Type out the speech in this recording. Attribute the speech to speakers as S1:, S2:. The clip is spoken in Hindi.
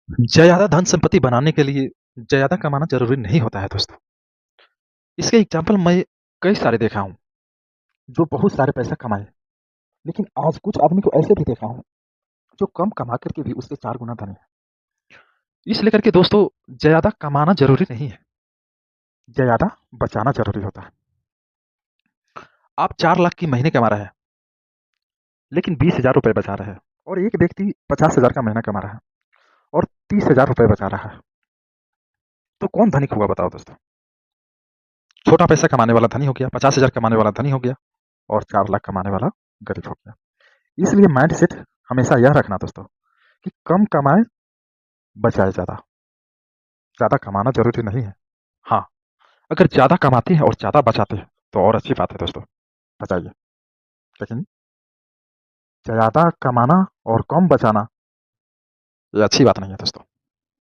S1: ज़्यादा धन संपत्ति बनाने के लिए ज़्यादा कमाना ज़रूरी नहीं होता है दोस्तों। इसके एग्ज़ाम्पल मैं कई सारे देखा हूँ, जो बहुत सारे पैसा कमाए, लेकिन आज कुछ आदमी को ऐसे भी देखा हूँ, जो कम कमा कर के भी उससे 4 गुना धनी है। इस लेकर के दोस्तों ज़्यादा कमाना ज़रूरी नहीं है, ज़्यादा बचाना ज़रूरी होता है। आप 4 लाख की महीने कमा रहे हैं, लेकिन 20,000 रुपए बचा रहे हैं और एक व्यक्ति 50,000 का महीना कमा रहा है और 30,000 रुपए बचा रहा है। तो कौन धनिक हुआ बताओ दोस्तों? छोटा पैसा कमाने वाला धनी हो गया, 50,000 कमाने वाला धनी हो गया और 4 लाख कमाने वाला गरीब हो गया। इसलिए माइंडसेट हमेशा यह रखना दोस्तों कि कम कमाएँ, बचाए ज़्यादा। ज़्यादा कमाना ज़रूरी नहीं है। हाँ, अगर ज़्यादा कमाते हैं और ज़्यादा बचाते हैं, तो और अच्छी बात है दोस्तों, बचाइए। लेकिन ज़्यादा कमाना और कम बचाना, ये अच्छी बात नहीं है दोस्तों।